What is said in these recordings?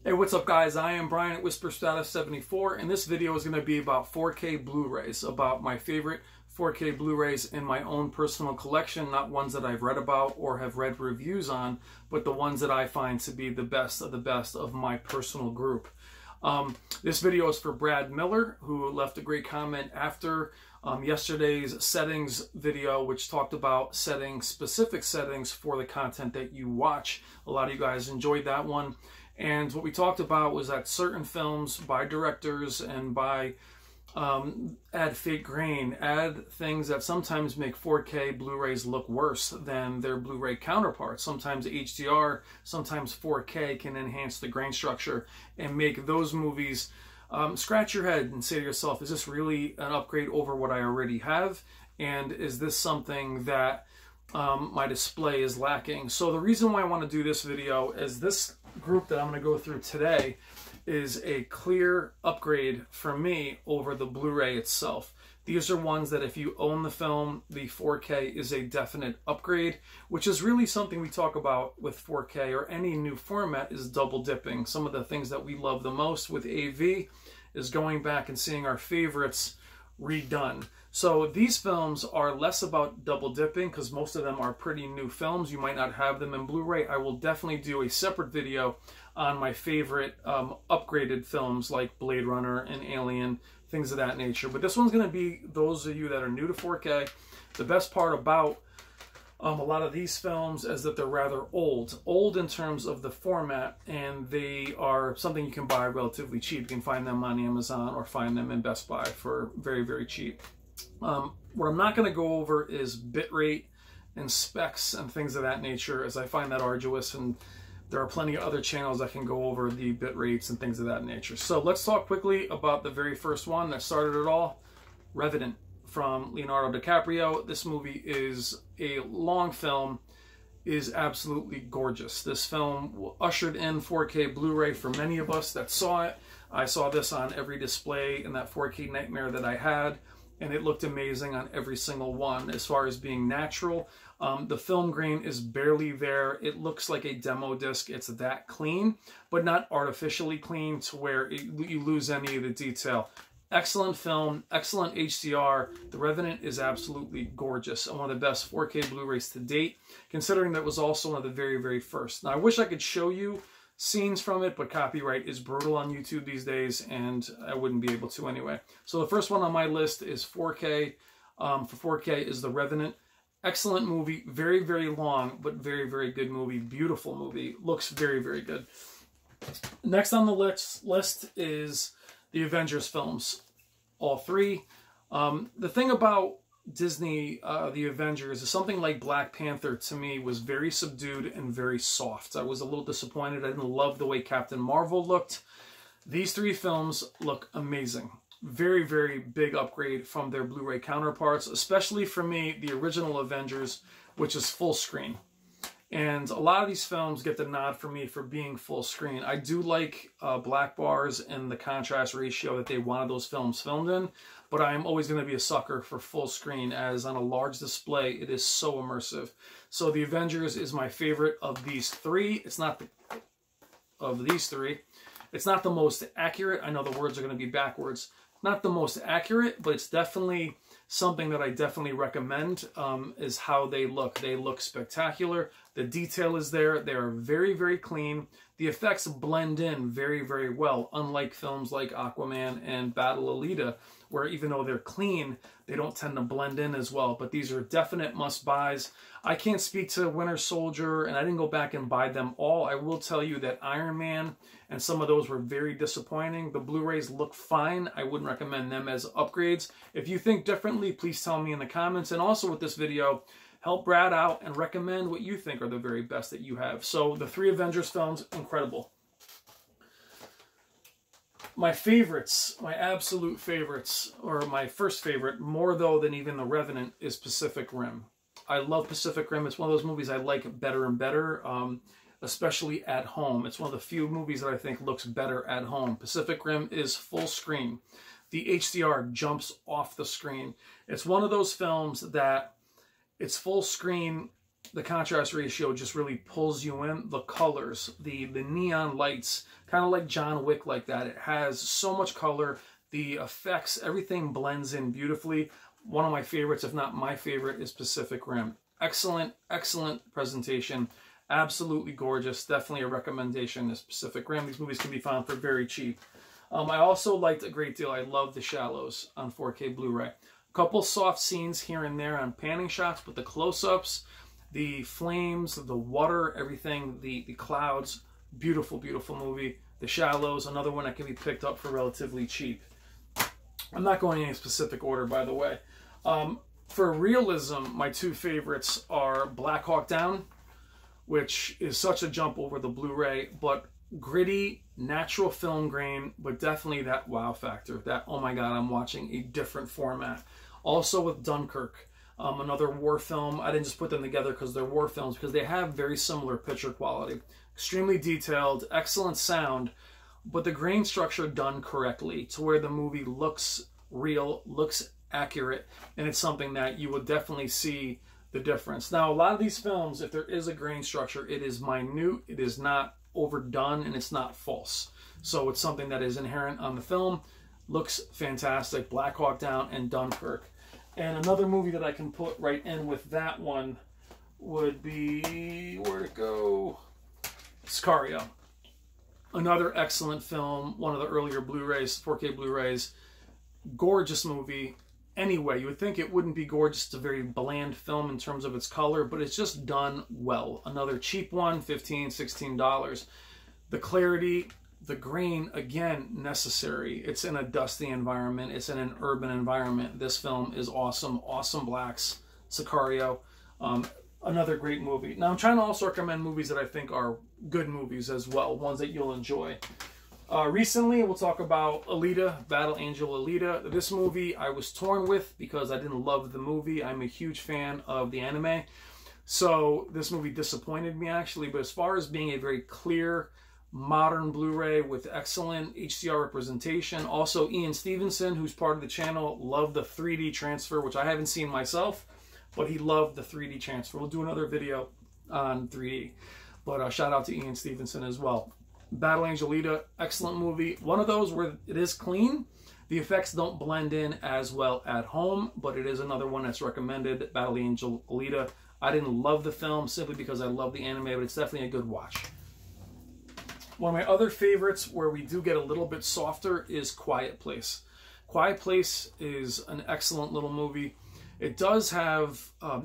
Hey, what's up guys? I am Brian at WhisperStatus74 and this video is going to be about 4K Blu-rays, about my favorite 4K Blu-rays in my own personal collection, not ones that I've read about or have read reviews on, but the ones that I find to be the best of my personal group. This video is for Brad Miller, who left a great comment after yesterday's settings video, which talked about setting specific settings for the content that you watch. A lot of you guys enjoyed that one. And what we talked about was that certain films by directors and by add fake grain, add things that sometimes make 4K Blu-rays look worse than their Blu-ray counterparts. Sometimes HDR, sometimes 4K can enhance the grain structure and make those movies scratch your head and say to yourself, is this really an upgrade over what I already have? And is this something that my display is lacking? So the reason why I want to do this video is this group that I'm going to go through today is a clear upgrade for me over the Blu-ray itself. These are ones that if you own the film, the 4K is a definite upgrade, which is really something we talk about with 4K or any new format is double dipping. Some of the things that we love the most with AV is going back and seeing our favorites redone. So these films are less about double dipping because most of them are pretty new films. You might not have them in Blu-ray. I will definitely do a separate video on my favorite upgraded films like Blade Runner and Alien, things of that nature. But this one's going to be those of you that are new to 4K. The best part about a lot of these films is that they're rather old in terms of the format, and they are something you can buy relatively cheap. You can find them on Amazon or find them in Best Buy for very, very cheap. What I'm not going to go over is bitrate and specs and things of that nature, as I find that arduous, and there are plenty of other channels that can go over the bit rates and things of that nature. So let's talk quickly about the very first one that started it all, Revenant from Leonardo DiCaprio. This movie is a long film, is absolutely gorgeous. This film ushered in 4K Blu-ray for many of us that saw it. I saw this on every display in that 4K nightmare that I had, and it looked amazing on every single one. As far as being natural, the film grain is barely there. It looks like a demo disc. It's that clean, but not artificially clean to where you lose any of the detail. Excellent film, excellent HDR. The Revenant is absolutely gorgeous and one of the best 4K Blu-rays to date, considering that was also one of the very, very first. Now, I wish I could show you scenes from it, but copyright is brutal on YouTube these days, and I wouldn't be able to anyway. So the first one on my list is 4K. For 4K is The Revenant. Excellent movie, very, very long, but very, very good movie. Beautiful movie, looks very, very good. Next on the list is the Avengers films, all three. The thing about Disney, the Avengers, is something like Black Panther to me was very subdued and very soft. I was a little disappointed. I didn't love the way Captain Marvel looked. These three films look amazing. Very, very big upgrade from their Blu-ray counterparts, especially for me, the original Avengers, which is full screen. And a lot of these films get the nod for me for being full screen. I do like black bars and the contrast ratio that they wanted those films filmed in, but I'm always going to be a sucker for full screen, as on a large display, it is so immersive. So the Avengers is my favorite of these three. It's not It's not the most accurate. I know the words are going to be backwards. Not the most accurate, but it's definitely something that I definitely recommend, is how they look. They look spectacular. The detail is there. They are very, very clean. The effects blend in very, very well, unlike films like Aquaman and Battle Alita, where even though they're clean, they don't tend to blend in as well. But these are definite must-buys. I can't speak to Winter Soldier, and I didn't go back and buy them all. I will tell you that Iron Man and some of those were very disappointing. The Blu-rays look fine. I wouldn't recommend them as upgrades. If you think differently, please tell me in the comments. And also with this video, help Brad out and recommend what you think are the very best that you have. So the three Avengers films, incredible. My favorites, my absolute favorites, or my first favorite, more though than even The Revenant, is Pacific Rim. I love Pacific Rim. It's one of those movies I like better and better, especially at home. It's one of the few movies that I think looks better at home. Pacific Rim is full screen. The HDR jumps off the screen. It's one of those films that it's full screen The contrast ratio just really pulls you in. The colors, the neon lights, kind of like John Wick like that. It has so much color. The effects, everything blends in beautifully. One of my favorites, if not my favorite, is Pacific Rim. Excellent, excellent presentation. Absolutely gorgeous. Definitely a recommendation is Pacific Rim. These movies can be found for very cheap. I also liked a great deal. I love The Shallows on 4K Blu-ray. A couple soft scenes here and there on panning shots, but the close-ups, the flames, the water, everything, the clouds, beautiful, beautiful movie. The Shallows, another one that can be picked up for relatively cheap. I'm not going in any specific order, by the way. For realism, my two favorites are Black Hawk Down, which is such a jump over the Blu-ray, but gritty, natural film grain, but definitely that wow factor, that, oh my God, I'm watching a different format. Also with Dunkirk, another war film. I didn't just put them together because they're war films, because they have very similar picture quality. Extremely detailed, excellent sound, but the grain structure done correctly to where the movie looks real, looks accurate, and it's something that you will definitely see the difference. Now, a lot of these films, if there is a grain structure, it is minute, it is not overdone, and it's not false. So it's something that is inherent on the film. Looks fantastic. Black Hawk Down and Dunkirk. And another movie that I can put right in with that one would be, where'd it go? Sicario. Another excellent film, one of the earlier Blu-rays, 4K Blu-rays. Gorgeous movie. Anyway, you would think it wouldn't be gorgeous. It's a very bland film in terms of its color, but it's just done well. Another cheap one, $15, $16. The clarity, the grain, again, necessary. It's in a dusty environment. It's in an urban environment. This film is awesome. Awesome blacks. Sicario. Another great movie. Now, I'm trying to also recommend movies that I think are good movies as well, ones that you'll enjoy. Recently, we'll talk about Alita, Battle Angel Alita. This movie I was torn with because I didn't love the movie. I'm a huge fan of the anime. So this movie disappointed me, actually. But as far as being a very clear, modern Blu-ray with excellent HDR representation. Also, Ian Stevenson, who's part of the channel, loved the 3D transfer, which I haven't seen myself. But he loved the 3D transfer. We'll do another video on 3D. But shout out to Ian Stevenson as well. Battle Angel Alita, excellent movie. One of those where it is clean. The effects don't blend in as well at home, but it is another one that's recommended, Battle Angel Alita. I didn't love the film simply because I love the anime, but it's definitely a good watch. One of my other favorites where we do get a little bit softer is Quiet Place. Quiet Place is an excellent little movie. It does have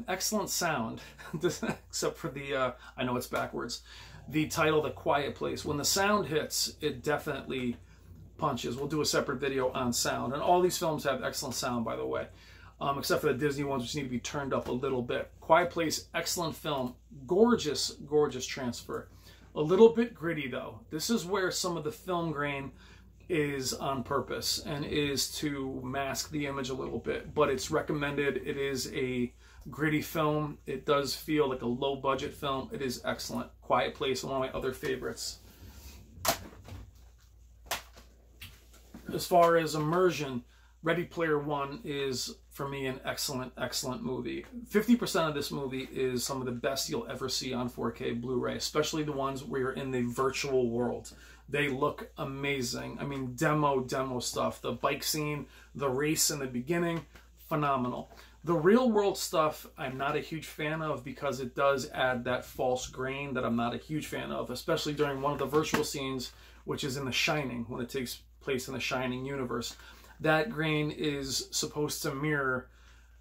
excellent sound, except for the, I know it's backwards, the title, The Quiet Place. When the sound hits, it definitely punches. We'll do a separate video on sound. And all these films have excellent sound, by the way, except for the Disney ones, which need to be turned up a little bit. Quiet Place, excellent film. Gorgeous, gorgeous transfer. A little bit gritty, though. This is where some of the film grain is on purpose and is to mask the image a little bit. But it's recommended. It is a gritty film. It does feel like a low-budget film. It is excellent. Quiet Place, one of my other favorites. As far as immersion, Ready Player One is, for me, an excellent, excellent movie. 50% of this movie is some of the best you'll ever see on 4K Blu-ray, especially the ones where you're in the virtual world. They look amazing. I mean, demo stuff. The bike scene, the race in the beginning, phenomenal. The real world stuff I'm not a huge fan of because it does add that false grain that I'm not a huge fan of, especially during one of the virtual scenes, which is in The Shining, when it takes place in the Shining universe. That grain is supposed to mirror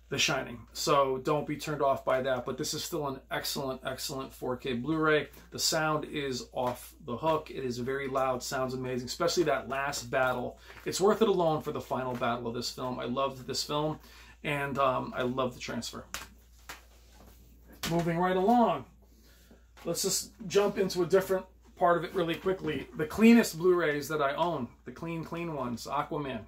The Shining, so don't be turned off by that. But this is still an excellent, excellent 4K Blu-ray. The sound is off the hook. It is very loud, sounds amazing, especially that last battle. It's worth it alone for the final battle of this film. I loved this film. And I love the transfer. Moving right along. Let's just jump into a different part of it really quickly. The cleanest Blu-rays that I own. The clean ones. Aquaman.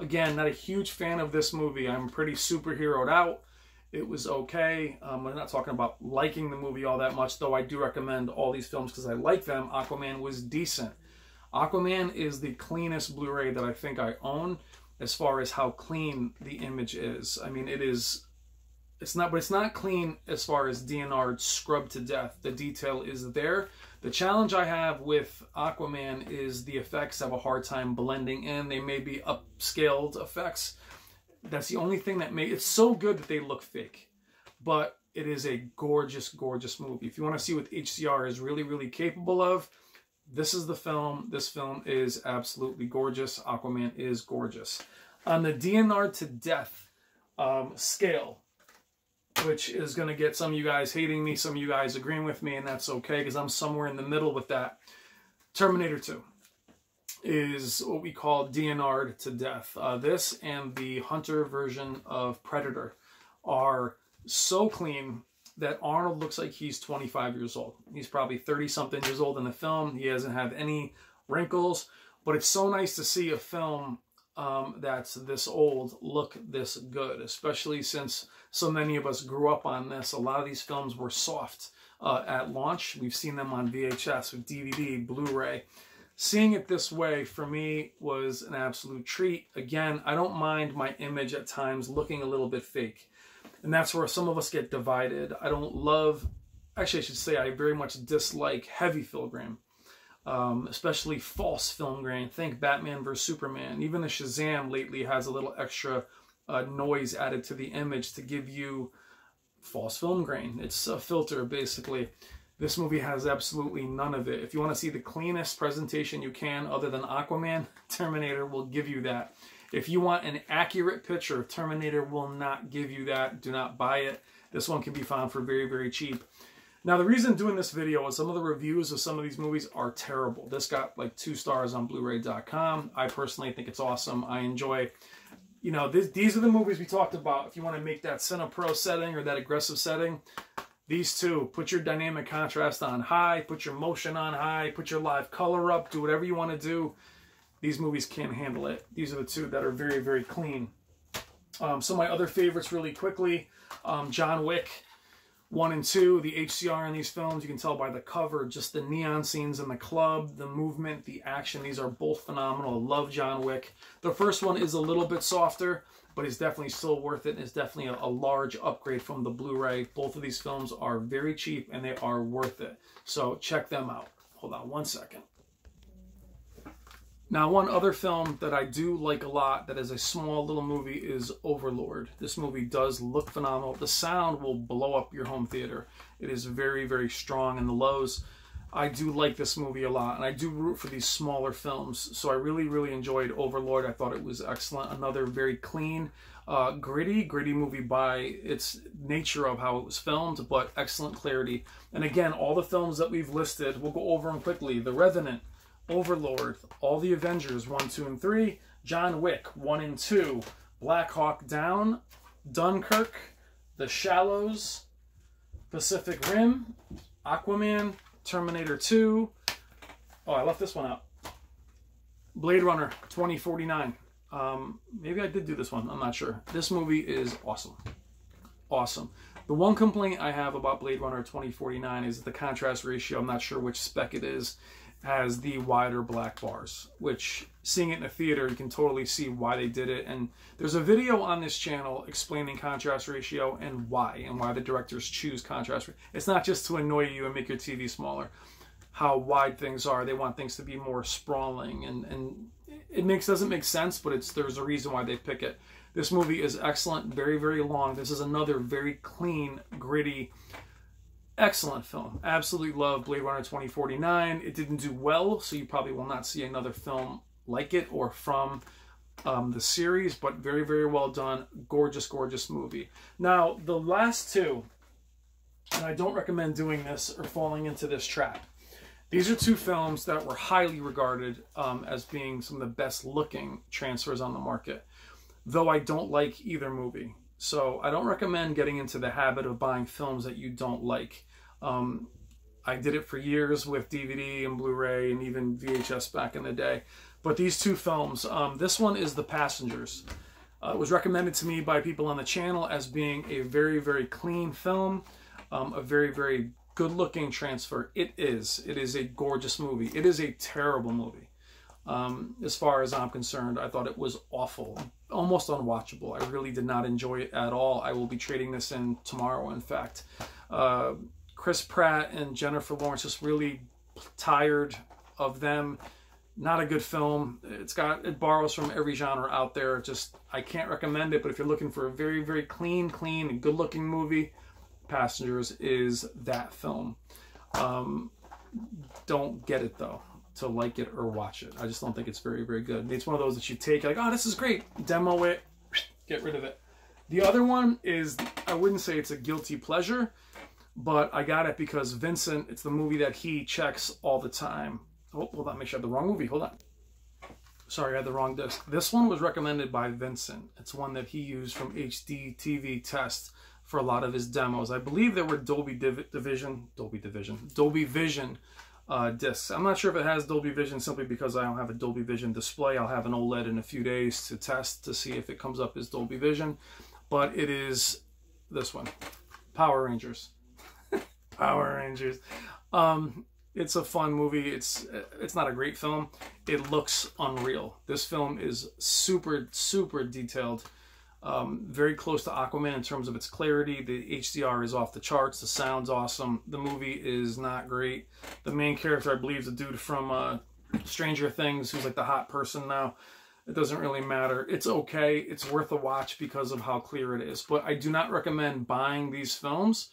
Again, not a huge fan of this movie. I'm pretty superheroed out. It was okay. I'm not talking about liking the movie all that much, though I do recommend all these films because I like them. Aquaman was decent. Aquaman is the cleanest Blu-ray that I think I own, as far as how clean the image is. I mean, it is but it's not clean as far as DNR scrubbed to death. The detail is there. The challenge I have with Aquaman is the effects have a hard time blending in. They may be upscaled effects. That's the only thing that it's so good that they look fake. But it is a gorgeous, gorgeous movie. If you want to see what HCR is really, really capable of, this is the film. This film is absolutely gorgeous. Aquaman is gorgeous. On the DNR to death scale, which is going to get some of you guys hating me, some of you guys agreeing with me, and that's okay because I'm somewhere in the middle with that. Terminator 2 is what we call DNR'd to death. This and the Hunter version of Predator are so clean that Arnold looks like he's 25 years old. He's probably 30-something years old in the film. He doesn't have any wrinkles, but it's so nice to see a film that's this old look this good, especially since so many of us grew up on this. A lot of these films were soft at launch. We've seen them on VHS with DVD, Blu-ray. Seeing it this way for me was an absolute treat. Again, I don't mind my image at times looking a little bit fake. And that's where some of us get divided. I don't love, actually I should say I very much dislike heavy film especially false film grain. Think Batman vs. Superman. Even the Shazam lately has a little extra noise added to the image to give you false film grain. It's a filter, basically. This movie has absolutely none of it. If you want to see the cleanest presentation you can, other than Aquaman, Terminator will give you that. If you want an accurate picture, Terminator will not give you that. Do not buy it. This one can be found for very, very cheap. Now, the reason I'm doing this video is some of the reviews of some of these movies are terrible. This got like 2 stars on Bluray.com. I personally think it's awesome. I enjoy, you know, these are the movies we talked about. If you want to make that Cine Pro setting or that aggressive setting, these two, put your dynamic contrast on high, put your motion on high, put your live color up, do whatever you want to do. These movies can't handle it. These are the two that are very, very clean. So my other favorites really quickly, John Wick 1 and 2, the HCR in these films, you can tell by the cover, just the neon scenes in the club, the movement, the action, these are both phenomenal. I love John Wick. The first one is a little bit softer, but it's definitely still worth it. It's definitely a large upgrade from the Blu-ray. Both of these films are very cheap and they are worth it. So check them out. Hold on one second. Now, one other film that I do like a lot that is a small little movie is Overlord. This movie does look phenomenal. The sound will blow up your home theater. It is very, very strong in the lows. I do like this movie a lot, and I do root for these smaller films. So I really, really enjoyed Overlord. I thought it was excellent. Another very clean, gritty movie by its nature of how it was filmed, but excellent clarity. And again, all the films that we've listed, we'll go over them quickly. The Revenant, Overlord, all the Avengers 1, 2, and 3, John Wick 1 and 2, Black Hawk Down, Dunkirk, The Shallows, Pacific Rim, Aquaman, Terminator 2. Oh, I left this one out. Blade Runner 2049. Maybe I did do this one. I'm not sure. This movie is awesome. Awesome. The one complaint I have about Blade Runner 2049 is the contrast ratio. I'm not sure which spec it is. Has the wider black bars, which seeing it in a theater, you can totally see why they did it. And there's a video on this channel explaining contrast ratio and why the directors choose contrast. It's not just to annoy you and make your TV smaller. How wide things are, they want things to be more sprawling, and it doesn't make sense, but there's a reason why they pick it. This movie is excellent, very, very long. This is another very clean, gritty, excellent film. Absolutely love Blade Runner 2049. It didn't do well, so you probably will not see another film like it or from the series, but very, very well done. Gorgeous, gorgeous movie. Now, the last two, and I don't recommend doing this or falling into this trap. These are two films that were highly regarded as being some of the best looking transfers on the market, though I don't like either movie. So I don't recommend getting into the habit of buying films that you don't like. I did it for years with DVD and Blu-ray and even VHS back in the day. But these two films, this one is The Passengers. It was recommended to me by people on the channel as being a very, very clean film, a very, very good-looking transfer. It is. It is a gorgeous movie. It is a terrible movie. As far as I'm concerned, I thought it was awful, almost unwatchable. I really did not enjoy it at all. I will be trading this in tomorrow, in fact. Chris Pratt and Jennifer Lawrence, just really tired of them. Not a good film. It borrows from every genre out there. Just, I can't recommend it, but if you're looking for a very, very clean and good-looking movie, Passengers is that film. Don't get it, though, to like it or watch it. I just don't think it's very, very good. It's one of those that you take, like, oh, this is great. Demo it, get rid of it. The other one is, I wouldn't say it's a guilty pleasure, but I got it because Vincent, it's the movie that he checks all the time. Oh, hold on, make sure I have the wrong movie. Hold on. Sorry, I had the wrong disc. This one was recommended by Vincent. It's one that he used from HD TV Test for a lot of his demos. I believe there were Dolby Vision discs. I'm not sure if it has Dolby Vision simply because I don't have a Dolby Vision display. I'll have an OLED in a few days to test to see if it comes up as Dolby Vision. But it is this one, Power Rangers. Power Rangers. It's a fun movie. It's not a great film. It looks unreal. This film is super, super detailed. Very close to Aquaman in terms of its clarity. The HDR is off the charts. The sound's awesome. The movie is not great. The main character, I believe, is a dude from Stranger Things who's like the hot person now. It doesn't really matter. It's okay. It's worth a watch because of how clear it is. But I do not recommend buying these films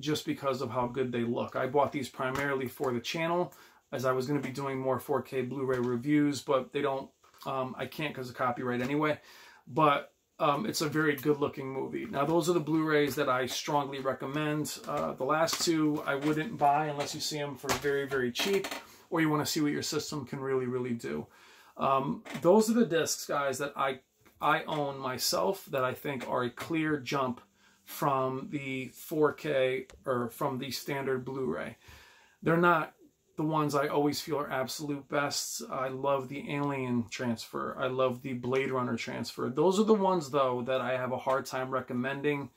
just because of how good they look. I bought these primarily for the channel, as I was going to be doing more 4K Blu-ray reviews, but they don't, I can't because of copyright anyway. But it's a very good-looking movie. Now, those are the Blu-rays that I strongly recommend. The last two I wouldn't buy unless you see them for very, very cheap, or you want to see what your system can really, really do. Those are the discs, guys, that I own myself that I think are a clear jump from the 4K or from the standard Blu-ray. They're not the ones I always feel are absolute best. I love the Alien transfer. I love the Blade Runner transfer. Those are the ones, though, that I have a hard time recommending,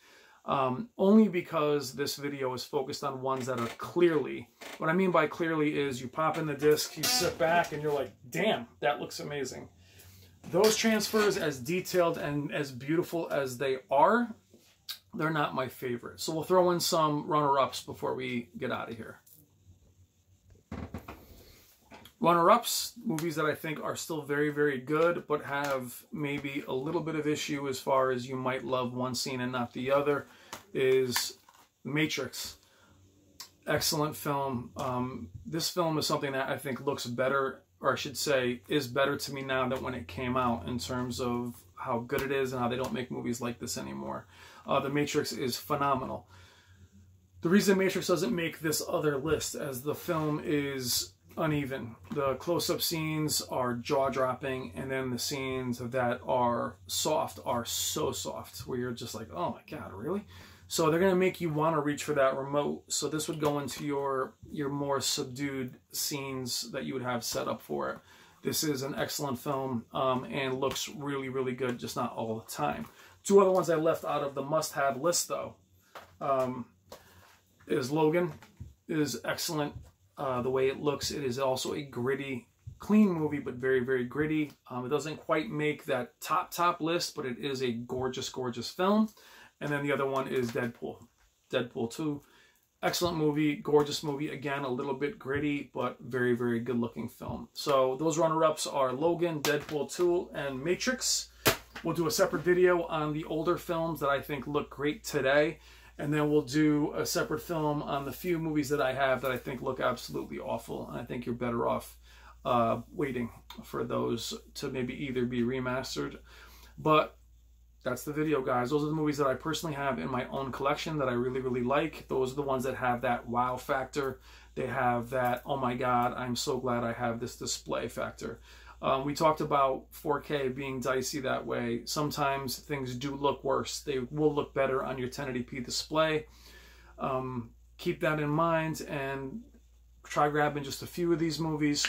only because this video is focused on ones that are clearly, what I mean by clearly is you pop in the disc, you sit back, and you're like, damn, that looks amazing. Those transfers, as detailed and as beautiful as they are, they're not my favorite. So we'll throw in some runner-ups before we get out of here. Runner-ups, movies that I think are still very, very good, but have maybe a little bit of issue as far as you might love one scene and not the other, is Matrix. Excellent film. This film is something that I think looks better, or I should say, is better to me now than when it came out in terms of how good it is and how they don't make movies like this anymore. The Matrix is phenomenal. The reason Matrix doesn't make this other list, as the film is uneven. The close-up scenes are jaw-dropping, and then the scenes that are soft are so soft, where you're just like, oh my god, really? So they're going to make you want to reach for that remote. So this would go into your more subdued scenes that you would have set up for it. This is an excellent film and looks really, really good, just not all the time. Two other ones I left out of the must-have list, though, is Logan. It is excellent. The way it looks, it is also a gritty, clean movie, but very, very gritty. It doesn't quite make that top list, but it is a gorgeous, gorgeous film. And then the other one is Deadpool. Deadpool 2. Excellent movie, gorgeous movie. Again, a little bit gritty, but very, very good-looking film. So those runner-ups are Logan, Deadpool 2, and Matrix. We'll do a separate video on the older films that I think look great today. And then we'll do a separate film on the few movies that I have that I think look absolutely awful. And I think you're better off waiting for those to maybe either be remastered. But that's the video, guys. Those are the movies that I personally have in my own collection that I really, really like. Those are the ones that have that wow factor. They have that, oh my god, I'm so glad I have this display factor. We talked about 4K being dicey that way. Sometimes things do look worse. They will look better on your 1080p display. Keep that in mind and try grabbing just a few of these movies.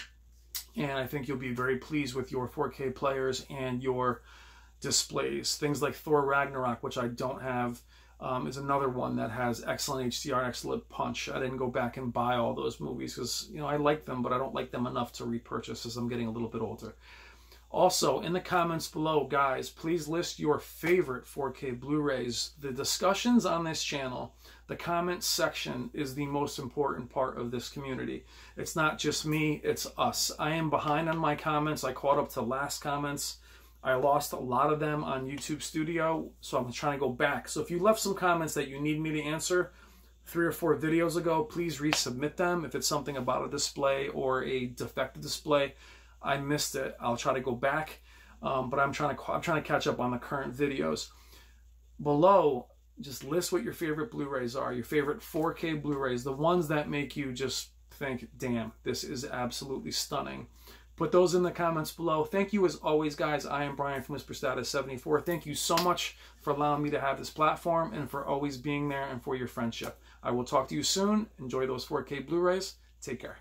And I think you'll be very pleased with your 4K players and your displays. Things like Thor Ragnarok, which I don't have. is another one that has excellent HDR, excellent punch. I didn't go back and buy all those movies because, you know, I like them, but I don't like them enough to repurchase as I'm getting a little bit older. Also, in the comments below, guys, please list your favorite 4K Blu-rays. The discussions on this channel, the comments section is the most important part of this community. It's not just me, it's us. I am behind on my comments. I caught up to last comments. I lost a lot of them on YouTube Studio, so I'm trying to go back. So if you left some comments that you need me to answer 3 or 4 videos ago, please resubmit them. If it's something about a display or a defective display, I missed it. I'll try to go back, but I'm trying to catch up on the current videos. Below, just list what your favorite Blu-rays are, your favorite 4K Blu-rays, the ones that make you just think, damn, this is absolutely stunning. Put those in the comments below. Thank you as always, guys. I am Brian from Whisper Status 74. Thank you so much for allowing me to have this platform and for always being there and for your friendship. I will talk to you soon. Enjoy those 4K Blu-rays. Take care.